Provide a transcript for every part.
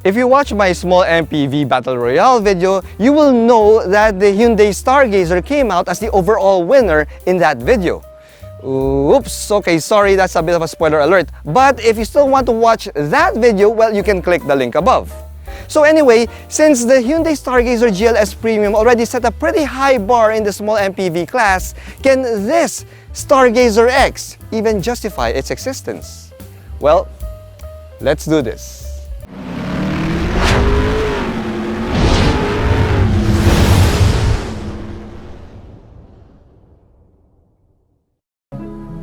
If you watch my small MPV Battle Royale video, you will know that the Hyundai Stargazer came out as the overall winner in that video. Oops, okay, sorry, that's a bit of a spoiler alert. But if you still want to watch that video, well, you can click the link above. So anyway, since the Hyundai Stargazer GLS Premium already set a pretty high bar in the small MPV class, can this Stargazer X even justify its existence? Well, let's do this.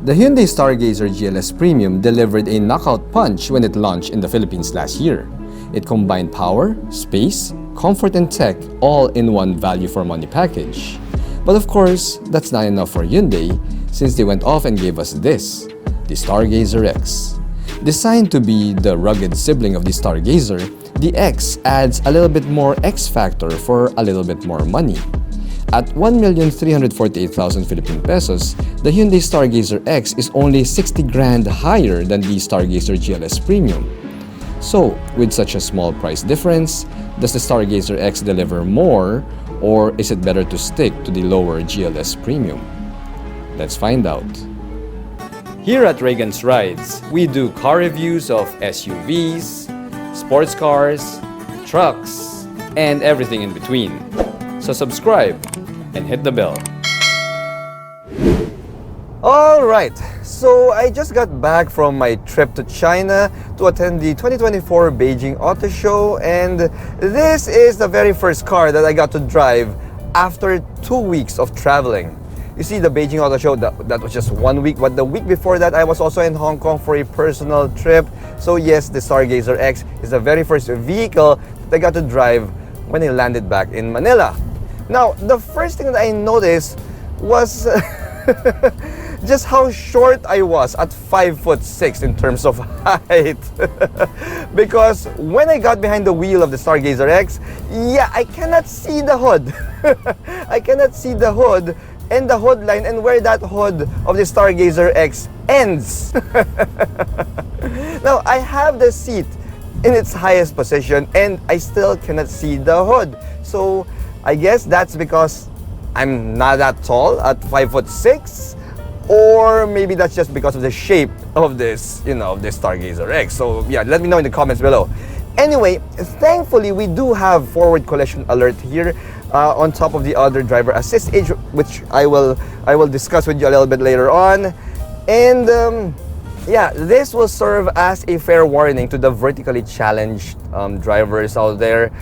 The Hyundai Stargazer GLS Premium delivered a knockout punch when it launched in the Philippines last year. It combined power, space, comfort and tech all in one value for money package. But of course, that's not enough for Hyundai since they went off and gave us this, the Stargazer X. Designed to be the rugged sibling of the Stargazer, the X adds a little bit more X factor for a little bit more money. At 1,348,000 Philippine pesos, the Hyundai Stargazer X is only 60 grand higher than the Stargazer GLS Premium. So, with such a small price difference, does the Stargazer X deliver more, or is it better to stick to the lower GLS Premium? Let's find out. Here at Reagan's Rides, we do car reviews of SUVs, sports cars, trucks, and everything in between. So subscribe and hit the bell. Alright, so I just got back from my trip to China to attend the 2024 Beijing Auto Show, and this is the very first car that I got to drive after 2 weeks of traveling. You see, the Beijing Auto Show, that was just 1 week, but the week before that I was also in Hong Kong for a personal trip. So yes, the Stargazer X is the very first vehicle that I got to drive when I landed back in Manila. Now, the first thing that I noticed was just how short I was at 5'6" in terms of height. Because when I got behind the wheel of the Stargazer X, yeah, I cannot see the hood. I cannot see the hood and the hood line and where that hood of the Stargazer X ends. Now, I have the seat in its highest position and I still cannot see the hood. So I guess that's because I'm not that tall at 5'6", or maybe that's just because of the shape of this, this Stargazer X. So yeah, let me know in the comments below. Anyway, thankfully we do have forward collision alert here on top of the other driver assist aid, which I will discuss with you a little bit later on. And yeah, this will serve as a fair warning to the vertically challenged drivers out there.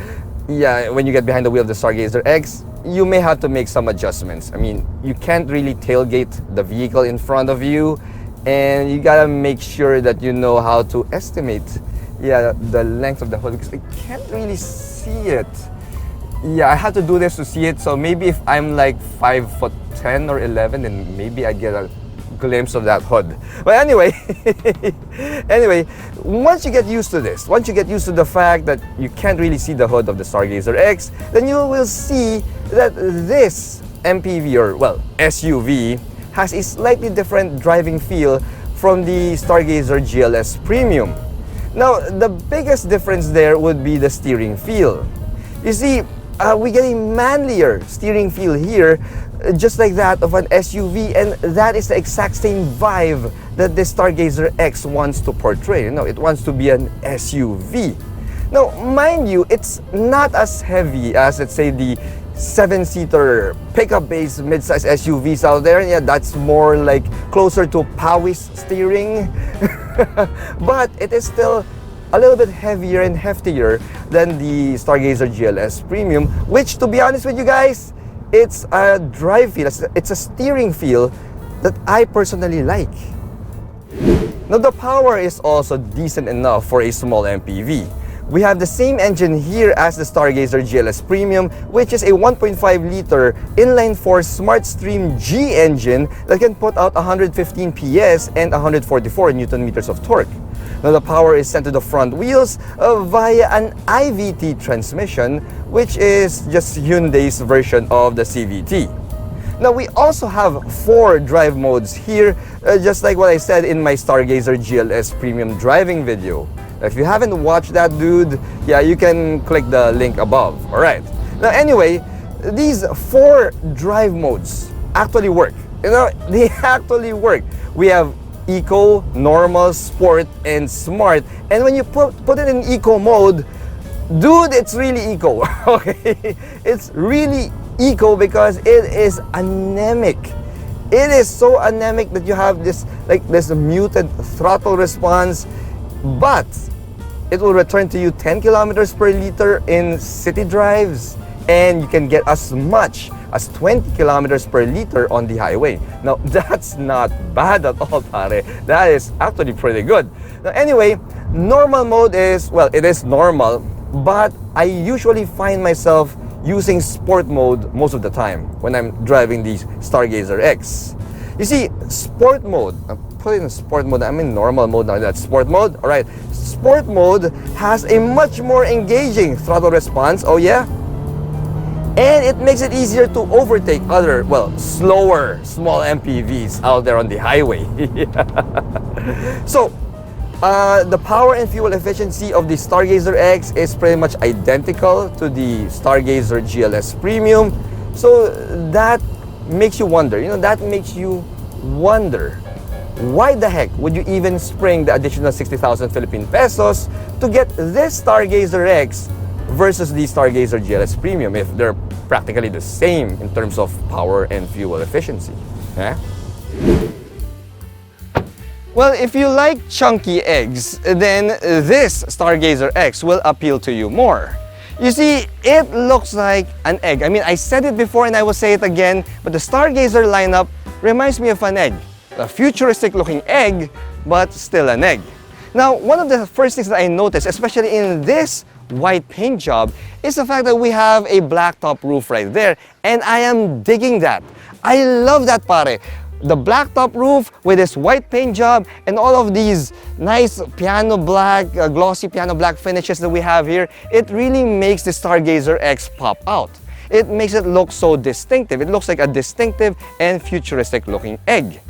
Yeah, when you get behind the wheel of the Stargazer X, you may have to make some adjustments. I mean, you can't really tailgate the vehicle in front of you, and you gotta make sure that you know how to estimate, the length of the hood, because I can't really see it. Yeah, I have to do this to see it, so maybe if I'm like 5'10" or 11, then maybe I get a glimpse of that hood. But anyway, once you get used to this, once you get used to the fact that you can't really see the hood of the Stargazer X, then you will see that this MPV, or well, SUV, has a slightly different driving feel from the Stargazer GLS Premium. Now, the biggest difference there would be the steering feel. You see, we get a manlier steering feel here, just like that of an SUV, and that is the exact same vibe that the Stargazer X wants to portray. It wants to be an SUV. Now, mind you, it's not as heavy as, let's say, the 7-seater pickup-based mid-size SUVs out there. Yeah, that's more like closer to Powys steering. But it is still a little bit heavier and heftier than the Stargazer GLS Premium, which, to be honest with you guys, it's a drive feel, it's a steering feel that I personally like. Now, the power is also decent enough for a small MPV. We have the same engine here as the Stargazer GLS Premium, which is a 1.5-liter inline-4 SmartStream G engine that can put out 115 PS and 144 Nm of torque. Now, the power is sent to the front wheels via an IVT transmission, which is just Hyundai's version of the CVT. Now, we also have 4 drive modes here, just like what I said in my Stargazer GLS Premium driving video. If you haven't watched that, dude, yeah, you can click the link above. All right. Now, anyway, these 4 drive modes actually work. You know, they actually work. We have Eco, Normal, Sport, and Smart. And when you put it in Eco mode, dude, it's really eco. Okay, it's really eco because it is anemic. It is so anemic that you have this muted throttle response, but it will return to you 10 kilometers per liter in city drives, and you can get as much as 20 kilometers per liter on the highway. Now, that's not bad at all, pare. That is actually pretty good. Now, anyway, normal mode is, well, it is normal, but I usually find myself using sport mode most of the time when I'm driving the Stargazer X. You see, sport mode, I'm putting in sport mode, I'm in normal mode now, that's sport mode. All right, sport mode has a much more engaging throttle response, oh yeah? And it makes it easier to overtake other, well, slower small MPVs out there on the highway. So, the power and fuel efficiency of the Stargazer X is pretty much identical to the Stargazer GLS Premium. So that makes you wonder, why the heck would you even spring the additional 60,000 Philippine pesos to get this Stargazer X versus the Stargazer GLS Premium if they're practically the same in terms of power and fuel efficiency? Eh? Well, if you like chunky eggs, then this Stargazer X will appeal to you more. You see, it looks like an egg. I mean, I said it before and I will say it again, but the Stargazer lineup reminds me of an egg. A futuristic looking egg, but still an egg. Now, one of the first things that I noticed, especially in this white paint job, is the fact that we have a black top roof right there, and I am digging that. I love that, pare. The black top roof with this white paint job and all of these nice piano black, glossy piano black finishes that we have here, it really makes the Stargazer X pop out. It makes it look so distinctive. It looks like a distinctive and futuristic looking egg.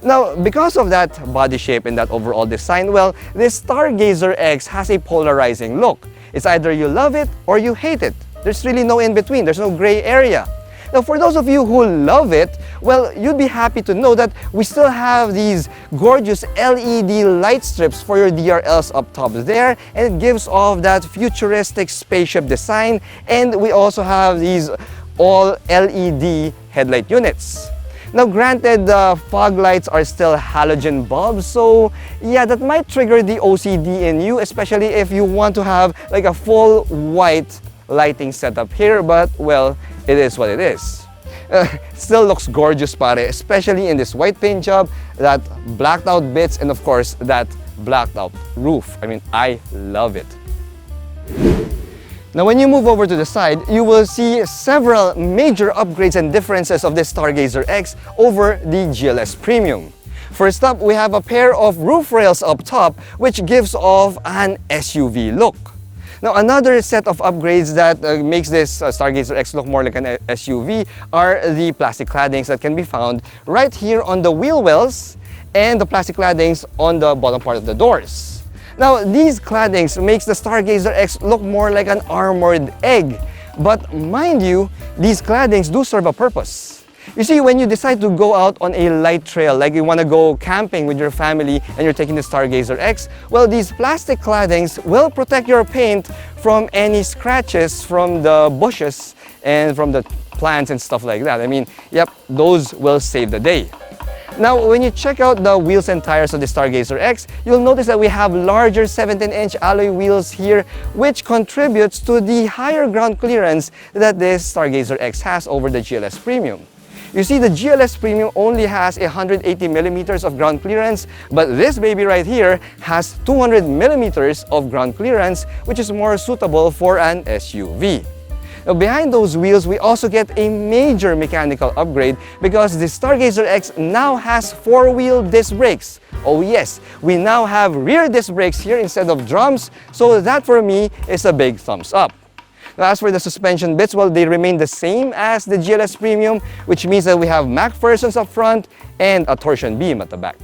Now, because of that body shape and that overall design, well, this Stargazer X has a polarizing look. It's either you love it or you hate it. There's really no in between. There's no gray area. Now, for those of you who love it, well, you'd be happy to know that we still have these gorgeous LED light strips for your DRLs up top there, and it gives off that futuristic spaceship design, and we also have these all LED headlight units. Now, granted, the fog lights are still halogen bulbs, so yeah, that might trigger the OCD in you, especially if you want to have like a full white lighting setup here, but well, it is what it is. Still looks gorgeous, pare, especially in this white paint job, that blacked out bits, and of course, that blacked out roof. I mean, I love it. Now, when you move over to the side, you will see several major upgrades and differences of this Stargazer X over the GLS Premium. First up, we have a pair of roof rails up top, which gives off an SUV look. Now, another set of upgrades that makes this Stargazer X look more like an SUV are the plastic claddings that can be found right here on the wheel wells and the plastic claddings on the bottom part of the doors. Now, these claddings makes the Stargazer X look more like an armored egg. But mind you, these claddings do serve a purpose. You see, when you decide to go out on a light trail, like you want to go camping with your family and you're taking the Stargazer X, well, these plastic claddings will protect your paint from any scratches from the bushes and from the plants and stuff like that. I mean, yep, those will save the day. Now, when you check out the wheels and tires of the Stargazer X, you'll notice that we have larger 17-inch alloy wheels here, which contributes to the higher ground clearance that this Stargazer X has over the GLS Premium. You see, the GLS Premium only has 180 millimeters of ground clearance, but this baby right here has 200 millimeters of ground clearance, which is more suitable for an SUV. Now, behind those wheels, we also get a major mechanical upgrade because the Stargazer X now has four-wheel disc brakes. Oh yes, we now have rear disc brakes here instead of drums, so that for me is a big thumbs up. Now, as for the suspension bits, well, they remain the same as the GLS Premium, which means that we have MacPhersons up front and a torsion beam at the back.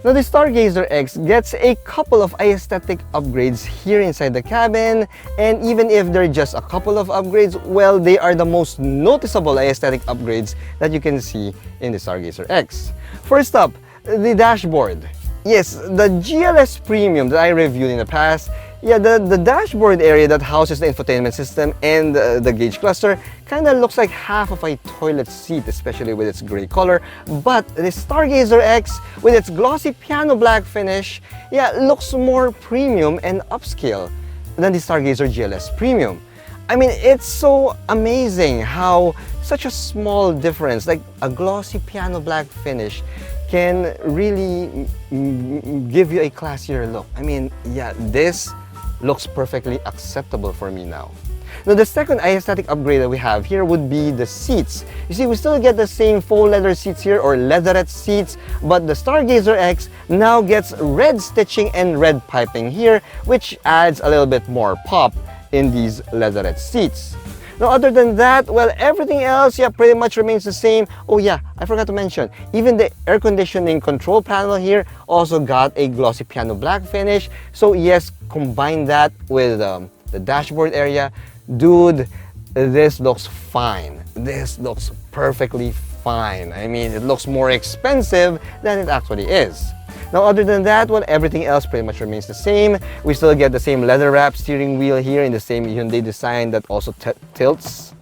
Now, the Stargazer X gets a couple of aesthetic upgrades here inside the cabin, and even if they're just a couple of upgrades, well, they are the most noticeable aesthetic upgrades that you can see in the Stargazer X. First up, the dashboard. Yes, the GLS Premium that I reviewed in the past, yeah, the dashboard area that houses the infotainment system and the gauge cluster kind of looks like half of a toilet seat, especially with its gray color. But the Stargazer X, with its glossy piano black finish, yeah, looks more premium and upscale than the Stargazer GLS Premium. I mean, it's so amazing how such a small difference, like a glossy piano black finish, can really give you a classier look. I mean, yeah, this looks perfectly acceptable for me now. Now, the second aesthetic upgrade that we have here would be the seats. You see, we still get the same faux leather seats here, or leatherette seats, but the Stargazer X now gets red stitching and red piping here, which adds a little bit more pop in these leatherette seats. Now, other than that, well, everything else, yeah, pretty much remains the same. Oh yeah, I forgot to mention, even the air conditioning control panel here also got a glossy piano black finish. So yes, combine that with the dashboard area. Dude, this looks fine. This looks perfectly fine. I mean, it looks more expensive than it actually is. Now, other than that, well, everything else pretty much remains the same. We still get the same leather wrap steering wheel here in the same Hyundai design that also tilts,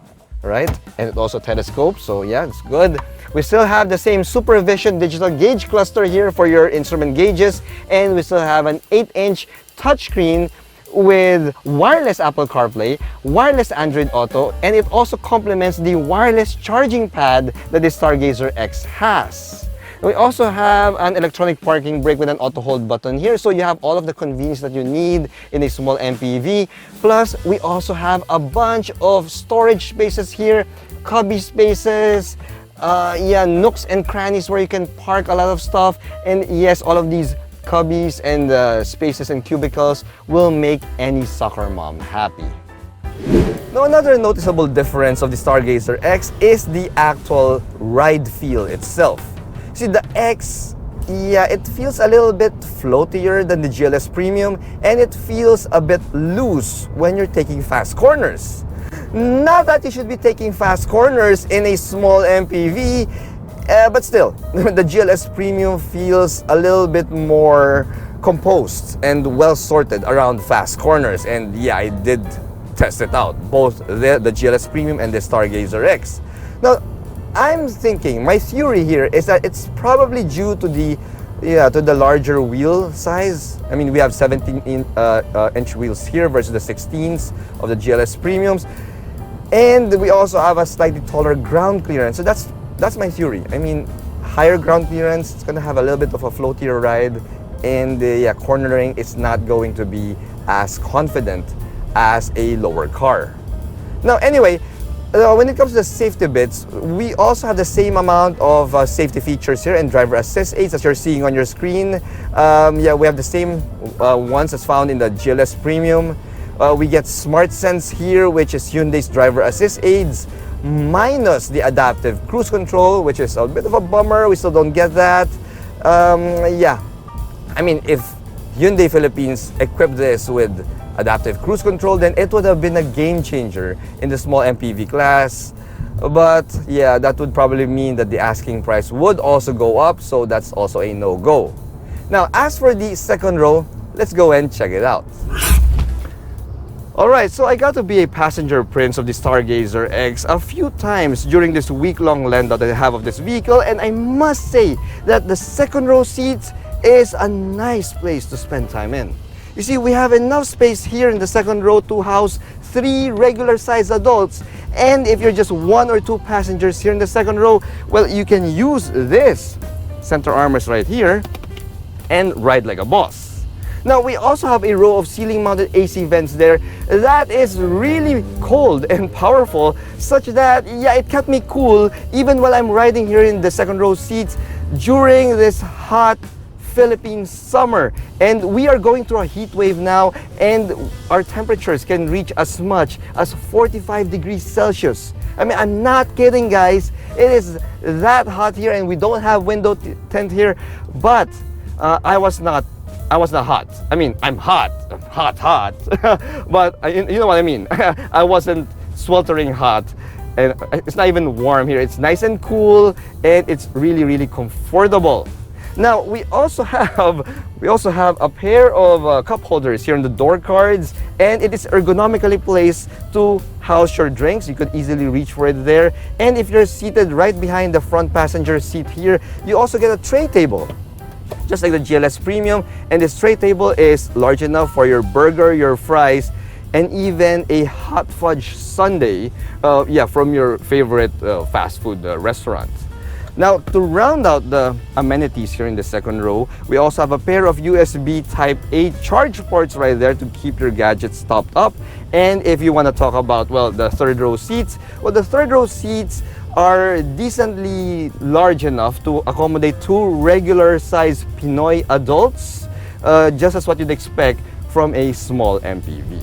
right? And it also telescopes, so yeah, it's good. We still have the same Supervision digital gauge cluster here for your instrument gauges, and we still have an 8-inch touchscreen with wireless Apple CarPlay, wireless Android Auto, and it also complements the wireless charging pad that the Stargazer X has. We also have an electronic parking brake with an auto hold button here, so you have all of the convenience that you need in a small MPV. Plus, we also have a bunch of storage spaces here, cubby spaces, yeah, nooks and crannies where you can park a lot of stuff. And yes, all of these cubbies and spaces and cubicles will make any soccer mom happy. Now, another noticeable difference of the Stargazer X is the actual ride feel itself. See, the X, yeah, it feels a little bit floatier than the GLS Premium, and it feels a bit loose when you're taking fast corners. Not that you should be taking fast corners in a small MPV, but still, the GLS Premium feels a little bit more composed and well sorted around fast corners. And yeah, I did test it out, both the GLS Premium and the Stargazer X. Now, I'm thinking, my theory here is that it's probably due to the larger wheel size. I mean, we have 17-inch wheels here versus the 16s of the GLS Premiums, and we also have a slightly taller ground clearance. So that's my theory. I mean, higher ground clearance, it's gonna have a little bit of a floatier ride, and yeah, cornering is not going to be as confident as a lower car. Now, anyway, when it comes to the safety bits, we also have the same amount of safety features here and driver assist aids as you're seeing on your screen. Yeah, we have the same ones as found in the GLS Premium. We get Smart Sense here, which is Hyundai's driver assist aids, minus the adaptive cruise control, which is a bit of a bummer. We still don't get that. Yeah, I mean, if Hyundai Philippines equipped this with adaptive cruise control, then it would have been a game changer in the small MPV class. But yeah, that would probably mean that the asking price would also go up, so that's also a no-go. Now, as for the second row, let's go and check it out. Alright, so I got to be a passenger prince of the Stargazer X a few times during this week-long lend out that I have of this vehicle, and I must say that the second row seats is a nice place to spend time in. You see, we have enough space here in the second row to house 3 regular-sized adults, and if you're just 1 or 2 passengers here in the second row, well, you can use this center armrest right here and ride like a boss. Now, we also have a row of ceiling-mounted AC vents there that is really cold and powerful, such that, yeah, it kept me cool even while I'm riding here in the second row seats during this hot Philippine summer. And we are going through a heat wave now, and our temperatures can reach as much as 45 degrees Celsius. I mean, I'm not kidding, guys. It is that hot here, and we don't have window tint here, but I was not hot. I mean, I'm hot, hot, but you know what I mean. I wasn't sweltering hot, and it's not even warm here. It's nice and cool, and it's really, really comfortable. Now we also have a pair of cup holders here on the door cards, and it is ergonomically placed to house your drinks. You could easily reach for it there. And if you're seated right behind the front passenger seat here, you also get a tray table, just like the GLS Premium. And this tray table is large enough for your burger, your fries, and even a hot fudge sundae, from your favorite fast food restaurant. Now, to round out the amenities here in the second row, we also have a pair of USB Type-A charge ports right there to keep your gadgets topped up. And if you want to talk about, well, the third row seats, well, the third row seats are decently large enough to accommodate two regular-sized Pinoy adults, just as what you'd expect from a small MPV.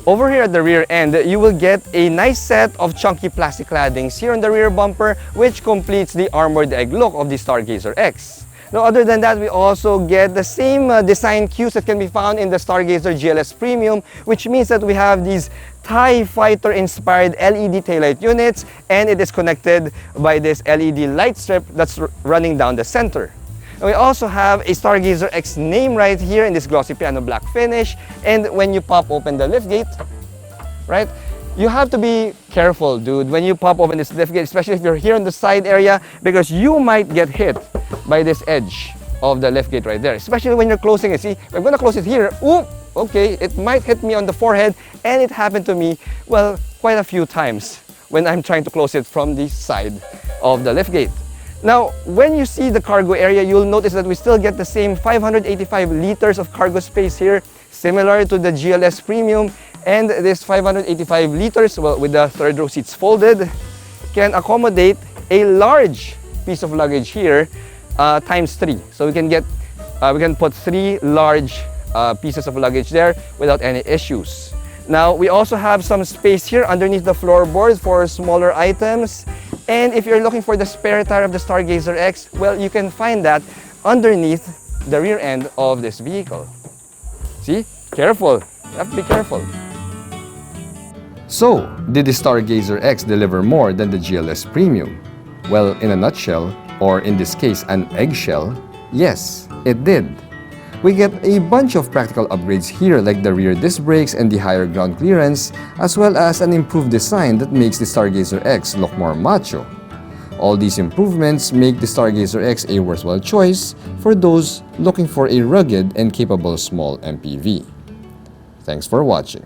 Over here at the rear end, you will get a nice set of chunky plastic claddings here on the rear bumper, which completes the armored egg look of the Stargazer X. Now, other than that, we also get the same design cues that can be found in the Stargazer GLS Premium, which means that we have these TIE Fighter inspired LED taillight units, and it is connected by this LED light strip that's running down the center. We also have a Stargazer X name right here in this glossy piano black finish. And when you pop open the liftgate, right, you have to be careful, dude, when you pop open this liftgate, especially if you're here in the side area, because you might get hit by this edge of the liftgate right there, especially when you're closing it. See, I'm gonna close it here. Ooh, okay, it might hit me on the forehead, and it happened to me, well, quite a few times when I'm trying to close it from the side of the liftgate. Now, when you see the cargo area, you'll notice that we still get the same 585 liters of cargo space here, similar to the GLS Premium. And this 585 liters, well, with the third row seats folded, can accommodate a large piece of luggage here, times 3. So we can put 3 large pieces of luggage there without any issues. Now, we also have some space here underneath the floorboard for smaller items. And if you're looking for the spare tire of the Stargazer X, well, you can find that underneath the rear end of this vehicle. See? Careful. You have to be careful. So, did the Stargazer X deliver more than the GLS Premium? Well, in a nutshell, or in this case, an eggshell, yes, it did. We get a bunch of practical upgrades here, like the rear disc brakes and the higher ground clearance, as well as an improved design that makes the Stargazer X look more macho. All these improvements make the Stargazer X a worthwhile choice for those looking for a rugged and capable small MPV. Thanks for watching.